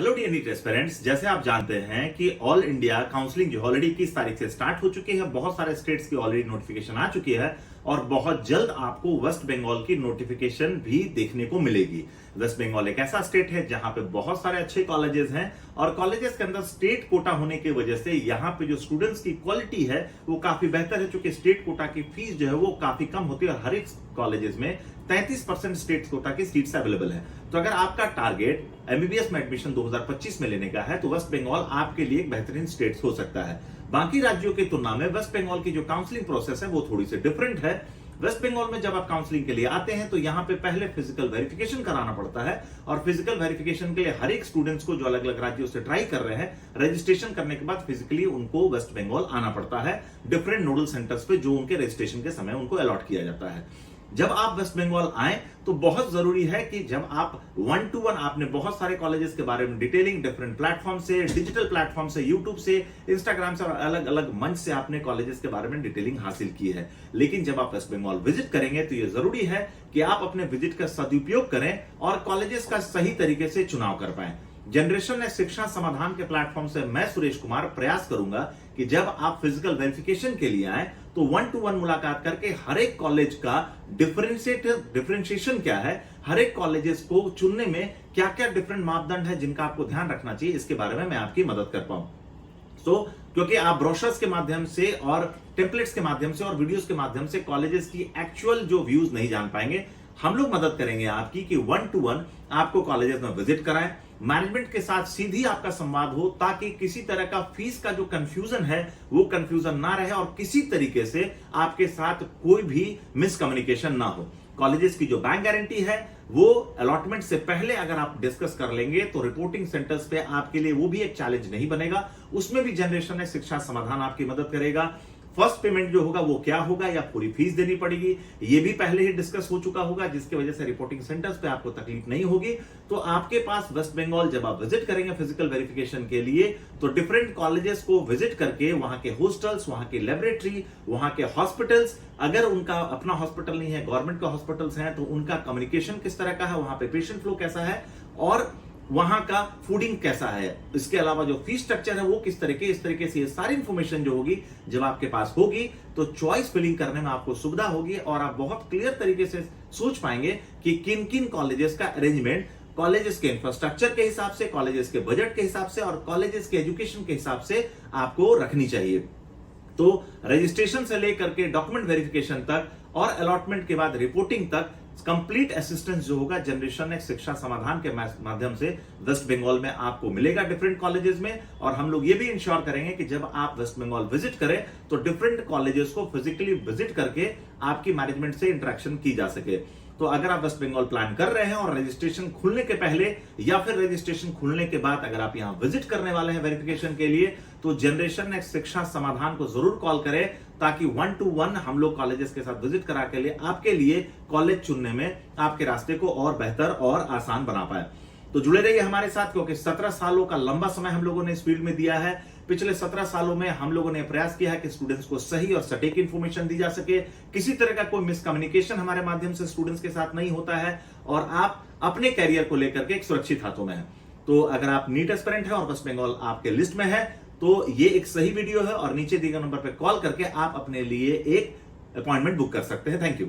Hello dear NEET aspirants, जैसे आप जानते हैं कि ऑल इंडिया काउंसलिंग जो ऑलरेडी 21 तारीख से स्टार्ट हो चुकी है। बहुत सारे स्टेट्स की ऑलरेडी नोटिफिकेशन आ चुकी है और बहुत जल्द आपको वेस्ट बंगाल की नोटिफिकेशन भी देखने को मिलेगी। वेस्ट बंगाल एक ऐसा स्टेट है जहां पे बहुत सारे अच्छे कॉलेजेस हैं और कॉलेजेस के अंदर स्टेट कोटा होने की वजह से यहाँ पे जो स्टूडेंट्स की क्वालिटी है वो काफी बेहतर है, क्योंकि स्टेट कोटा की फीस जो है वो काफी कम होती है और हर एक कॉलेजेस में 33% स्टेट कोटा की सीट्स अवेलेबल है। तो अगर आपका टारगेट एमबीबीएस में एडमिशन 2025 में लेने का है तो वेस्ट बंगाल आपके लिए एक बेहतरीन स्टेट हो सकता है। बाकी राज्यों की तुलना में वेस्ट बंगाल की जो काउंसलिंग प्रोसेस है वो थोड़ी सी डिफरेंट है। वेस्ट बंगाल में जब आप काउंसलिंग के लिए आते हैं तो यहाँ पे पहले फिजिकल वेरिफिकेशन कराना पड़ता है और फिजिकल वेरिफिकेशन के लिए हर एक स्टूडेंट्स को जो अलग अलग राज्यों से ट्राई कर रहे हैं, रजिस्ट्रेशन करने के बाद फिजिकली उनको वेस्ट बंगाल आना पड़ता है डिफरेंट नोडल सेंटर्स पे जो उनके रजिस्ट्रेशन के समय उनको अलॉट किया जाता है। जब आप वेस्ट बंगाल आए तो बहुत जरूरी है कि जब आप 1-to-1 आपने बहुत सारे कॉलेजेस के बारे में डिटेलिंग डिफरेंट प्लेटफॉर्म से, डिजिटल प्लेटफॉर्म से, यूट्यूब से, इंस्टाग्राम से और अलग अलग मंच से आपने कॉलेजेस के बारे में डिटेलिंग हासिल की है। लेकिन जब आप वेस्ट बंगाल विजिट करेंगे तो यह जरूरी है कि आप अपने विजिट का सदुपयोग करें और कॉलेजेस का सही तरीके से चुनाव कर पाए। जनरेशन ने शिक्षा समाधान के प्लेटफॉर्म से मैं सुरेश कुमार प्रयास करूंगा कि जब आप फिजिकल वेरिफिकेशन के लिए आए तो 1-to-1 मुलाकात करके हर एक कॉलेज का डिफरेंशिएशन क्या है, हर एक कॉलेजेस को चुनने में क्या क्या डिफरेंट मापदंड है जिनका आपको ध्यान रखना चाहिए, इसके बारे में मैं आपकी मदद कर पाऊं। क्योंकि आप ब्रोशर्स के माध्यम से और टेम्पलेट्स के माध्यम से और वीडियोस के माध्यम से कॉलेजेस की एक्चुअल जो व्यूज नहीं जान पाएंगे, हम लोग मदद करेंगे आपकी कि 1-to-1 आपको कॉलेजेस में विजिट कराएं, मैनेजमेंट के साथ सीधी आपका संवाद हो ताकि किसी तरह का फीस का जो कंफ्यूजन है वो कंफ्यूजन ना रहे और किसी तरीके से आपके साथ कोई भी मिसकम्युनिकेशन ना हो। कॉलेजेस की जो बैंक गारंटी है वो अलॉटमेंट से पहले अगर आप डिस्कस कर लेंगे तो रिपोर्टिंग सेंटर्स पे आपके लिए वो भी एक चैलेंज नहीं बनेगा। उसमें भी जनरेशन ने शिक्षा समाधान आपकी मदद करेगा। फर्स्ट पेमेंट जो होगा वो क्या होगा या पूरी फीस देनी पड़ेगी, ये भी पहले ही डिस्कस हो चुका होगा, जिसकी वजह से रिपोर्टिंग सेंटर्स पे आपको तकलीफ नहीं होगी। तो आपके पास वेस्ट बंगाल जब आप विजिट करेंगे फिजिकल वेरिफिकेशन के लिए तो डिफरेंट कॉलेजेस को विजिट करके वहां के हॉस्टल्स, वहां की लेबोरेटरी, वहां के हॉस्पिटल्स, अगर उनका अपना हॉस्पिटल नहीं है, गवर्नमेंट का हॉस्पिटल्स हैं, तो उनका कम्युनिकेशन किस तरह का है, वहां पे पेशेंट फ्लो कैसा है और वहां का फूडिंग कैसा है, इसके अलावा जो फीस स्ट्रक्चर है वो किस तरीके, इस तरीके से ये सारी इंफॉर्मेशन जो होगी जब आपके पास होगी तो चॉइस फिलिंग करने में आपको सुविधा होगी और आप बहुत क्लियर तरीके से सोच पाएंगे कि किन किन कॉलेजेस का अरेंजमेंट कॉलेजेस के इंफ्रास्ट्रक्चर के हिसाब से, कॉलेजेस के बजट के हिसाब से और कॉलेजेस के एजुकेशन के हिसाब से आपको रखनी चाहिए। तो रजिस्ट्रेशन से लेकर के डॉक्यूमेंट वेरिफिकेशन तक और अलॉटमेंट के बाद रिपोर्टिंग तक कंप्लीट असिस्टेंस जो होगा जनरेशन ने शिक्षा समाधान के माध्यम से वेस्ट बंगाल में आपको मिलेगा डिफरेंट कॉलेजेस में। और हम लोग ये भी इंश्योर करेंगे कि जब आप वेस्ट बंगाल विजिट करें तो डिफरेंट कॉलेजेस को फिजिकली विजिट करके आपकी मैनेजमेंट से इंटरेक्शन की जा सके। तो अगर आप वेस्ट बंगाल प्लान कर रहे हैं और रजिस्ट्रेशन खुलने के पहले या फिर रजिस्ट्रेशन खुलने के बाद अगर आप यहां विजिट करने वाले हैं वेरिफिकेशन के लिए तो जनरेशन ने शिक्षा समाधान को जरूर कॉल करें ताकि 1-to-1 हम लोग कॉलेजेस के साथ विजिट करा के लिए आपके लिए कॉलेज चुनने में आपके रास्ते को और बेहतर और आसान बना पाए। तो जुड़े रहिए हमारे साथ, क्योंकि 17 सालों का लंबा समय हम लोगों ने इस फील्ड में दिया है। पिछले 17 सालों में हम लोगों ने प्रयास किया है कि स्टूडेंट्स को सही और सटीक इंफॉर्मेशन दी जा सके, किसी तरह का कोई मिसकम्युनिकेशन हमारे माध्यम से स्टूडेंट्स के साथ नहीं होता है और आप अपने कैरियर को लेकर के एक सुरक्षित हाथों में है। तो अगर आप नीट एस्पिरेंट है और वेस्ट बंगाल आपके लिस्ट में है तो ये एक सही वीडियो है और नीचे दिए गए नंबर पर कॉल करके आप अपने लिए एक अपॉइंटमेंट बुक कर सकते हैं। Thank you.